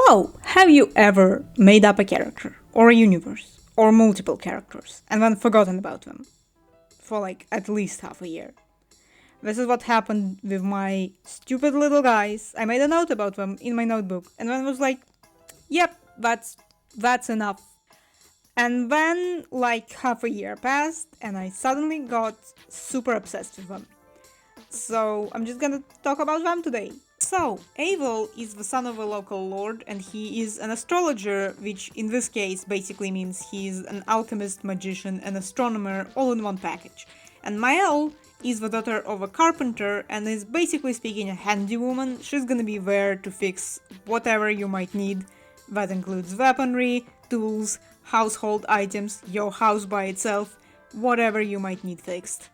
So, have you ever made up a character, or a universe, or multiple characters, and then forgotten about them? For like at least half a year. This is what happened with my stupid little guys. I made a note about them in my notebook, and then was like, yep, that's enough. And then, like, half a year passed, and I suddenly got super obsessed with them. So, I'm just gonna talk about them today. So, Abel is the son of a local lord, and he is an astrologer, which in this case basically means he's an alchemist, magician, and astronomer all in one package. And Mael is the daughter of a carpenter and is basically speaking a handywoman. She's gonna be there to fix whatever you might need. That includes weaponry, tools, household items, your house by itself, whatever you might need fixed.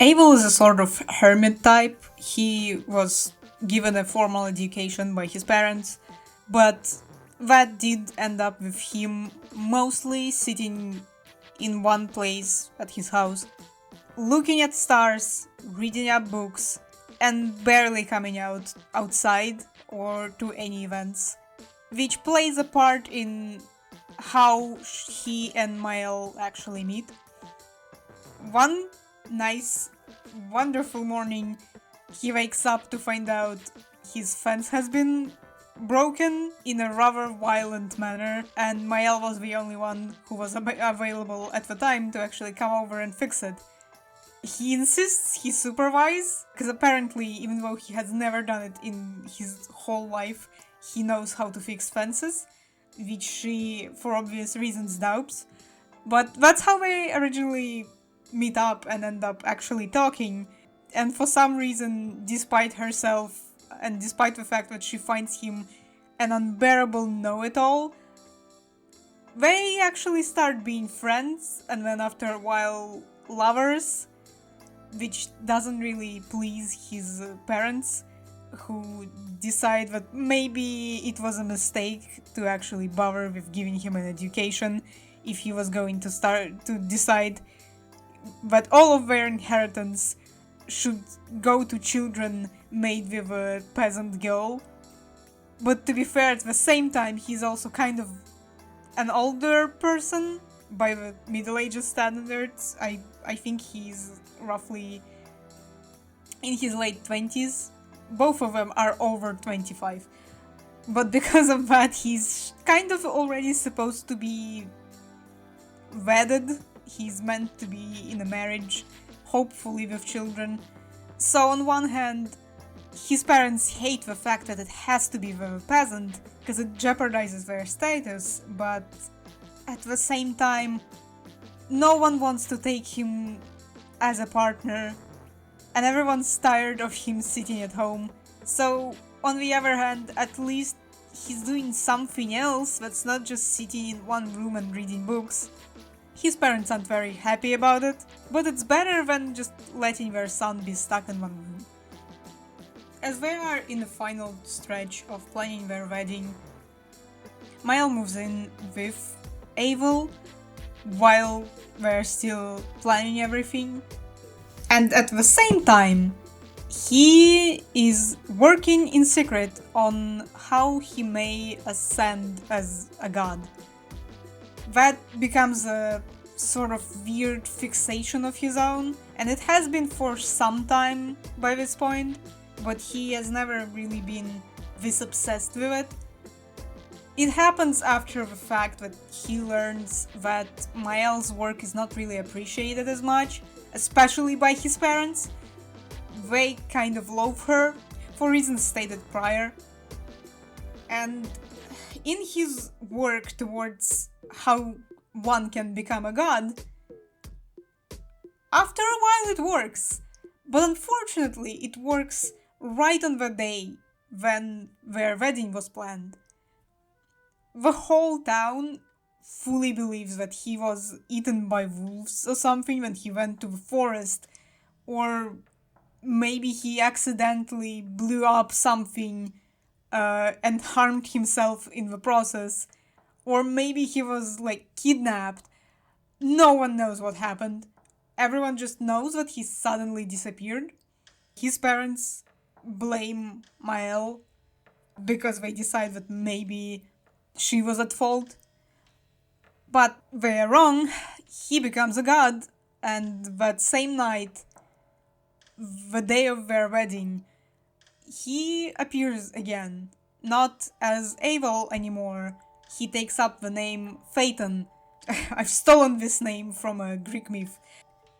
Abel is a sort of hermit type. He was given a formal education by his parents, but that did end up with him mostly sitting in one place at his house, looking at stars, reading up books, and barely coming outside or to any events, which plays a part in how he and Mael actually meet. One nice, wonderful morning, he wakes up to find out his fence has been broken in a rather violent manner, and Mael was the only one who was available at the time to actually come over and fix it. He insists he supervise, because apparently, even though he has never done it in his whole life, he knows how to fix fences, which she, for obvious reasons, doubts. But that's how they originally meet up and end up actually talking, and for some reason, despite herself, and despite the fact that she finds him an unbearable know-it-all, they actually start being friends, and then after a while, lovers, which doesn't really please his parents, who decide that maybe it was a mistake to actually bother with giving him an education if he was going to start to decide that all of their inheritance should go to children made with a peasant girl. But to be fair, at the same time, he's also kind of an older person by the Middle Ages standards. I think he's roughly in his late 20s. Both of them are over 25. But because of that, he's kind of already supposed to be wedded. He's meant to be in a marriage, hopefully with children. So on one hand, his parents hate the fact that it has to be the peasant, because it jeopardizes their status, but at the same time, no one wants to take him as a partner, and everyone's tired of him sitting at home. So, on the other hand, at least he's doing something else that's not just sitting in one room and reading books. His parents aren't very happy about it, but it's better than just letting their son be stuck in one room. As they are in the final stretch of planning their wedding, Mael moves in with Abel while they're still planning everything. And at the same time, he is working in secret on how he may ascend as a god. That becomes a sort of weird fixation of his own, and it has been for some time by this point, but he has never really been this obsessed with it. It happens after the fact that he learns that Mael's work is not really appreciated as much, especially by his parents. They kind of loathe her, for reasons stated prior. And in his work towards how one can become a god, after a while it works. But unfortunately, it works right on the day when their wedding was planned. The whole town fully believes that he was eaten by wolves or something when he went to the forest, or maybe he accidentally blew up something and harmed himself in the process, or maybe he was like kidnapped. No one knows what happened. Everyone just knows that he suddenly disappeared. His parents blame Mael, because they decide that maybe she was at fault. But they're wrong. He becomes a god, and that same night, the day of their wedding, he appears again, not as evil anymore. He takes up the name Phaeton. I've stolen this name from a Greek myth.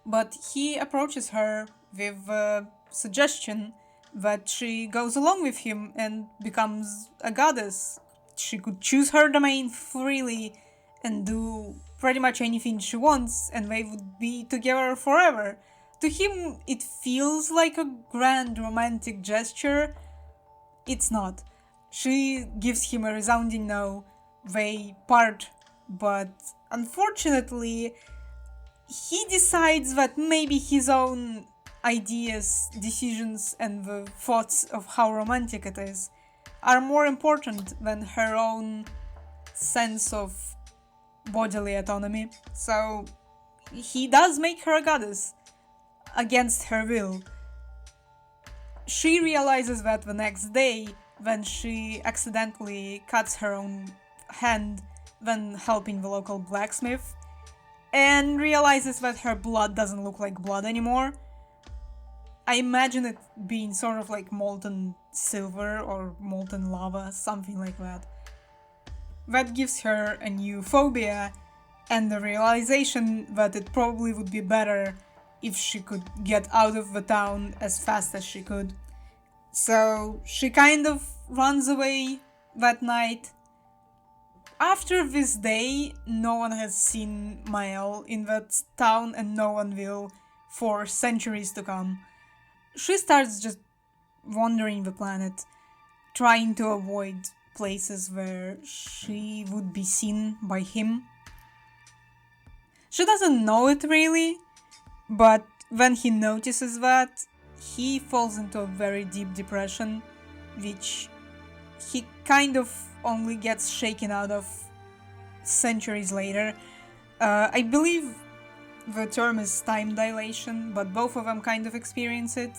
But he approaches her with a suggestion that she goes along with him and becomes a goddess. She could choose her domain freely and do pretty much anything she wants, and they would be together forever. To him, it feels like a grand romantic gesture. It's not. She gives him a resounding no. They part, but unfortunately, he decides that maybe his own ideas, decisions, and the thoughts of how romantic it is are more important than her own sense of bodily autonomy. So he does make her a goddess against her will. She realizes that the next day when she accidentally cuts her own hand when helping the local blacksmith, and realizes that her blood doesn't look like blood anymore. I imagine it being sort of like molten silver or molten lava, something like that. That gives her a new phobia and the realization that it probably would be better if she could get out of the town as fast as she could. So she kind of runs away that night. After this day, no one has seen Mael in that town, and no one will for centuries to come. She starts just wandering the planet, trying to avoid places where she would be seen by him. She doesn't know it really, but when he notices that, he falls into a very deep depression, which he kind of only gets shaken out of centuries later. I believe the term is time dilation, but both of them kind of experience it,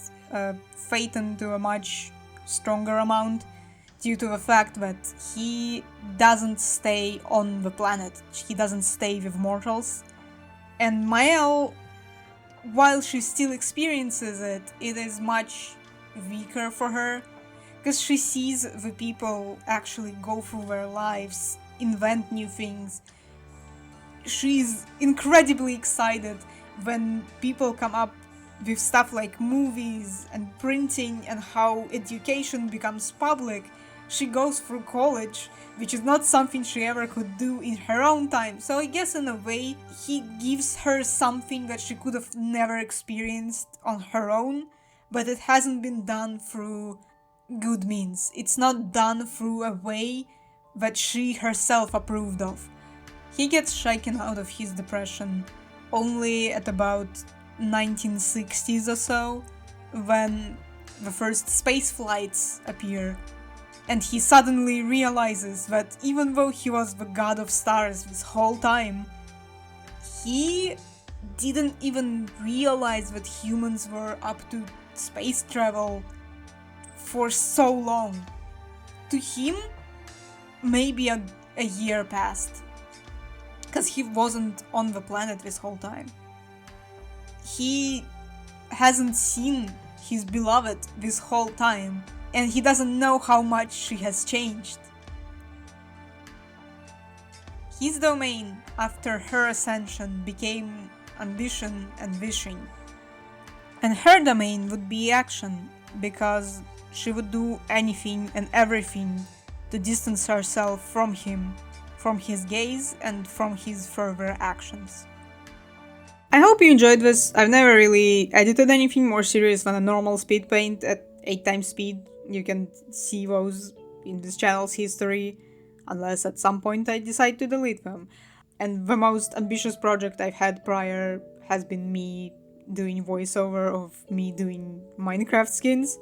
Phaeton to a much stronger amount, due to the fact that he doesn't stay on the planet, he doesn't stay with mortals. And Mael, while she still experiences it, it is much weaker for her, because she sees the people actually go through their lives, invent new things. She's incredibly excited when people come up with stuff like movies and printing and how education becomes public. She goes through college, which is not something she ever could do in her own time. So I guess in a way, he gives her something that she could have never experienced on her own, but it hasn't been done through good means. It's not done through a way that she herself approved of. He gets shaken out of his depression only at about 1960s or so, when the first space flights appear, and he suddenly realizes that even though he was the god of stars this whole time, he didn't even realize that humans were up to space travel for so long. To him, maybe a year passed, because he wasn't on the planet this whole time. He hasn't seen his beloved this whole time, and he doesn't know how much she has changed. His domain, after her ascension, became ambition and wishing. And her domain would be action, because she would do anything and everything to distance herself from him, from his gaze, and from his further actions. I hope you enjoyed this. I've never really edited anything more serious than a normal speed paint at 8 times speed. You can see those in this channel's history, unless at some point I decide to delete them. And the most ambitious project I've had prior has been me doing voiceover of me doing Minecraft skins,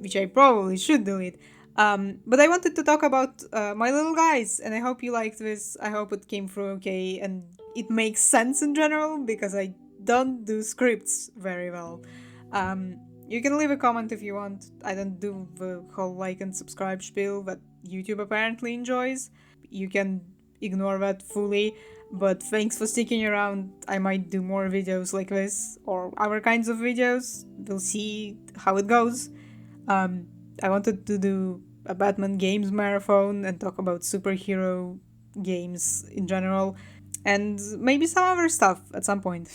which I probably should delete. But I wanted to talk about my little guys, and I hope you liked this. I hope it came through okay, and it makes sense in general, because I don't do scripts very well. You can leave a comment if you want. I don't do the whole like and subscribe spiel that YouTube apparently enjoys. You can ignore that fully, but thanks for sticking around. I might do more videos like this or other kinds of videos. We'll see how it goes. I wanted to do a Batman games marathon and talk about superhero games in general, and maybe some other stuff at some point.